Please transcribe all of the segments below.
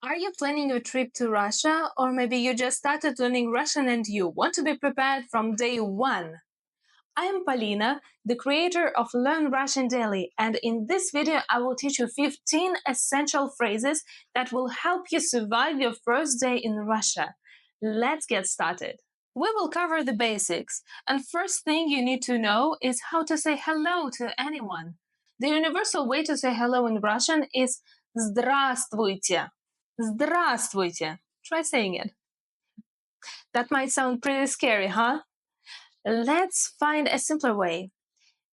Are you planning a trip to Russia, or maybe you just started learning Russian and you want to be prepared from day one? I am Polina, the creator of Learn Russian Daily, and in this video I will teach you 15 essential phrases that will help you survive your first day in Russia. Let's get started. We will cover the basics, and first thing you need to know is how to say hello to anyone. The universal way to say hello in Russian is "Здравствуйте". Здравствуйте. Try saying it. That might sound pretty scary, huh? Let's find a simpler way.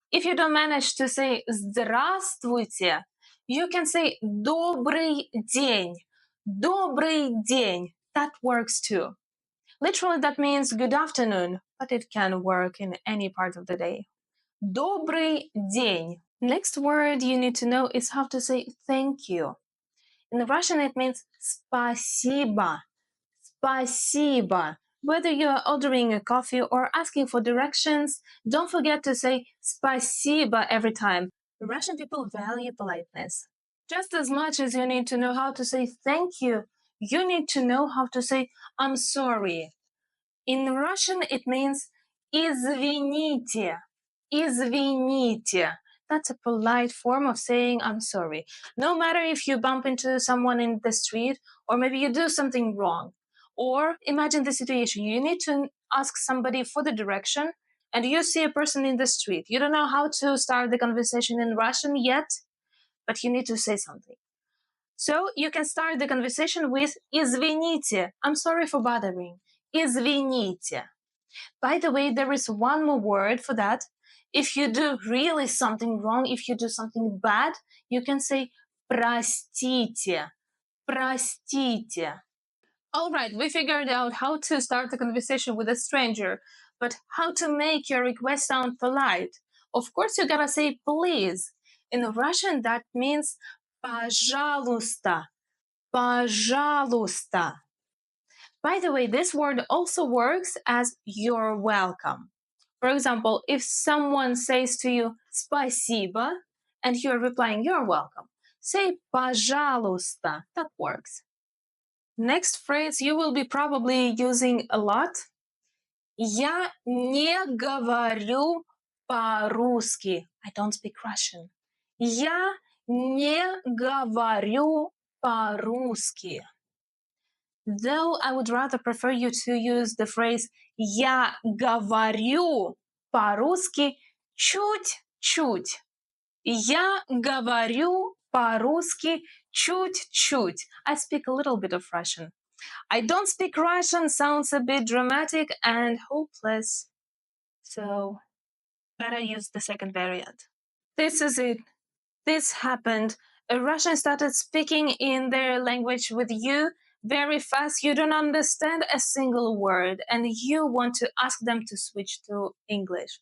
If you don't manage to say "Здравствуйте", you can say "Добрый день". Добрый день. That works too. Literally, that means good afternoon, but it can work in any part of the day. Добрый день. Next word you need to know is how to say thank you. In Russian, it means спасибо. Спасибо. Whether you're ordering a coffee or asking for directions, don't forget to say спасибо every time. Russian people value politeness. Just as much as you need to know how to say thank you, you need to know how to say I'm sorry. In Russian, it means извините. Извините. That's a polite form of saying I'm sorry. No matter if you bump into someone in the street or maybe you do something wrong. Or imagine the situation. You need to ask somebody for the direction and you see a person in the street. You don't know how to start the conversation in Russian yet, but you need to say something. So you can start the conversation with извините. I'm sorry for bothering. Извините. By the way, there is one more word for that. If you do really something wrong, if you do something bad, you can say простите. Простите. All right, we figured out how to start a conversation with a stranger, but how to make your request sound polite? Of course, you gotta say please. In Russian, that means пожалуйста. Пожалуйста. By the way, this word also works as you're welcome. For example, if someone says to you спасибо and you're replying you're welcome, say пожалуйста. That works. Next phrase you will be probably using a lot. Я не говорю по-русски. I don't speak Russian. Я не говорю по-русски. Though I would rather prefer you to use the phrase «я говорю по-русски чуть-чуть». Я говорю по-русски чуть-чуть. I speak a little bit of Russian. I don't speak Russian sounds a bit dramatic and hopeless. So better use the second variant. This is it. This happened. A Russian started speaking in their language with you very fast. You don't understand a single word and you want to ask them to switch to English.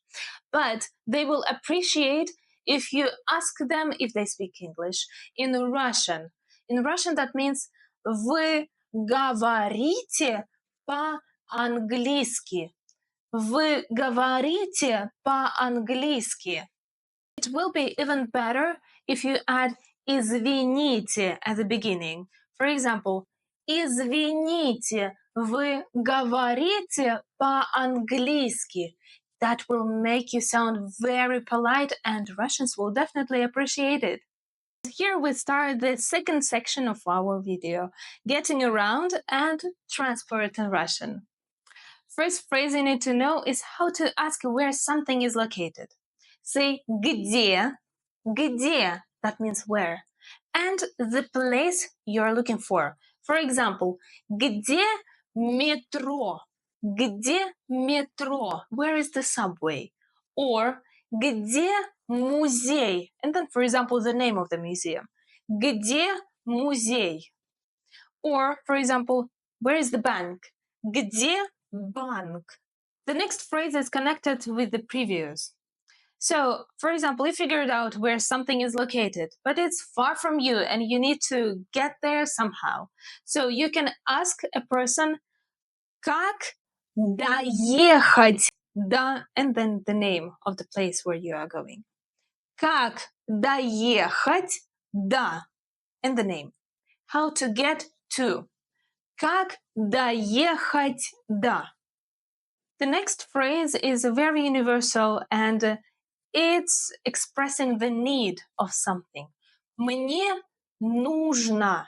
But they will appreciate if you ask them if they speak English in Russian. In Russian, that means вы говорите по-английски. Вы говорите по-английски. It will be even better if you add извините at the beginning. For example, извините, вы говорите по-английски. That will make you sound very polite and Russians will definitely appreciate it. Here we start the second section of our video, getting around and transport in Russian. First phrase you need to know is how to ask where something is located. Say где, где, that means where, and the place you're looking for. For example, где метро? Где метро? Where is the subway? Or где музей? And then, for example, the name of the museum. Где музей? Or, for example, where is the bank? Где банк? The next phrase is connected with the previous. So, for example, you figured out where something is located, but it's far from you and you need to get there somehow. So you can ask a person, как доехать до, and then the name of the place where you are going. Как доехать до, and the name. How to get to. Как доехать до? The next phrase is very universal and it's expressing the need of something. Мне нужно.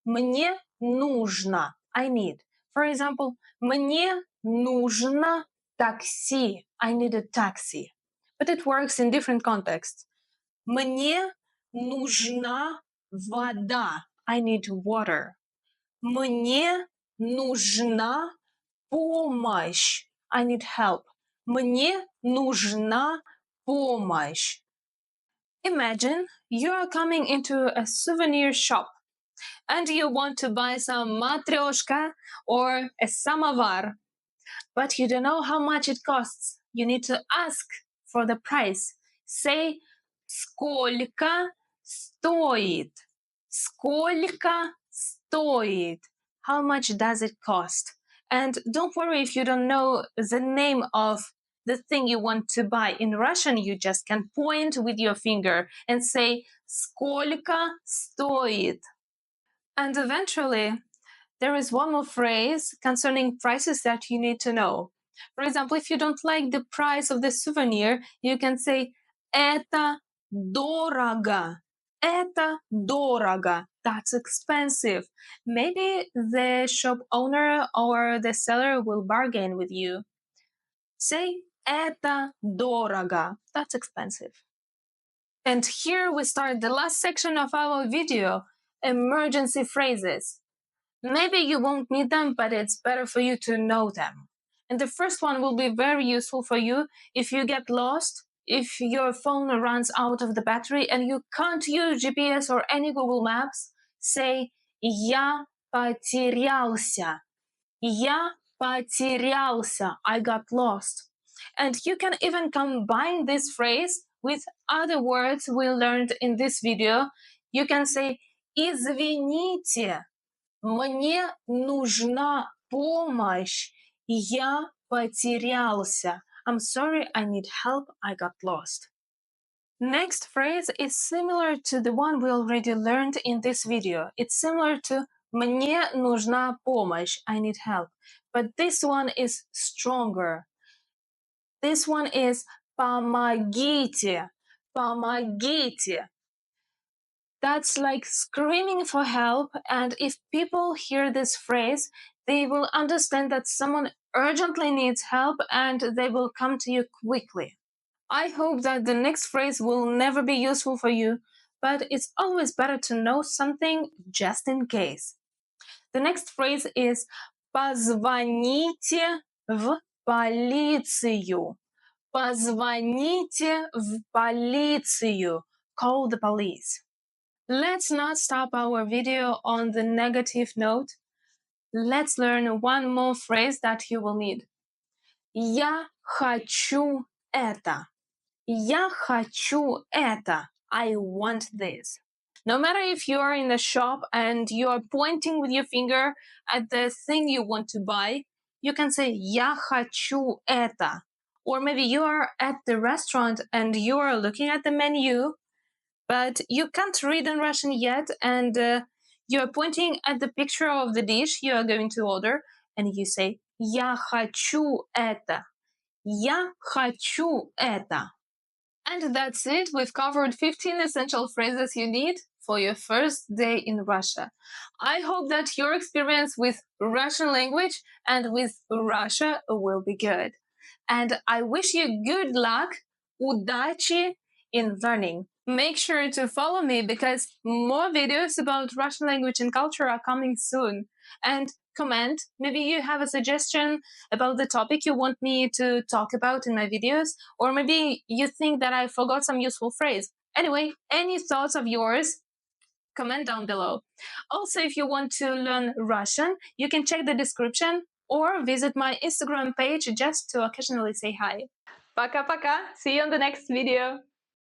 Мне нужно. I need. For example, мне нужно такси. I need a taxi. But it works in different contexts. Мне нужна вода. I need water. Мне нужна помощь. I need help. Мне нужна помощь. Imagine you are coming into a souvenir shop and you want to buy some matryoshka or a samovar, but you don't know how much it costs. You need to ask for the price. Say, сколько стоит? Сколько стоит? How much does it cost? And don't worry if you don't know the name of the thing you want to buy. In Russian, you just can point with your finger and say, сколько стоит? And eventually, there is one more phrase concerning prices that you need to know. For example, if you don't like the price of the souvenir, you can say, это дорого. Это дорого. That's expensive. Maybe the shop owner or the seller will bargain with you. Say, это дорого. That's expensive. And here we start the last section of our video, emergency phrases. Maybe you won't need them, but it's better for you to know them. And the first one will be very useful for you if you get lost, if your phone runs out of the battery and you can't use GPS or any Google Maps. Say, я потерялся. Я потерялся. I got lost. And you can even combine this phrase with other words we learned in this video. You can say, извините. Мне нужна помощь. Я потерялся. I'm sorry, I need help. I got lost. Next phrase is similar to the one we already learned in this video. It's similar to мне нужна помощь. I need help. But this one is stronger. This one is помогите. Помогите. That's like screaming for help, and if people hear this phrase, they will understand that someone urgently needs help and they will come to you quickly. I hope that the next phrase will never be useful for you, but it's always better to know something just in case. The next phrase is позвоните в полицию. Позвоните в полицию. Call the police. Let's not stop our video on the negative note. Let's learn one more phrase that you will need. Я хочу это. Я хочу это. I want this. No matter if you are in the shop and you are pointing with your finger at the thing you want to buy, you can say я хочу это. Or maybe you are at the restaurant and you are looking at the menu, but you can't read in Russian yet, and you're pointing at the picture of the dish you are going to order, and you say «Я хочу это». «Я хочу это». And that's it. We've covered 15 essential phrases you need for your first day in Russia. I hope that your experience with Russian language and with Russia will be good. And I wish you good luck, удачи in learning. Make sure to follow me because more videos about Russian language and culture are coming soon. And comment, maybe you have a suggestion about the topic you want me to talk about in my videos, or maybe you think that I forgot some useful phrase. Anyway, any thoughts of yours, comment down below. Also, if you want to learn Russian, you can check the description or visit my Instagram page just to occasionally say hi. Пока-пока! See you on the next video!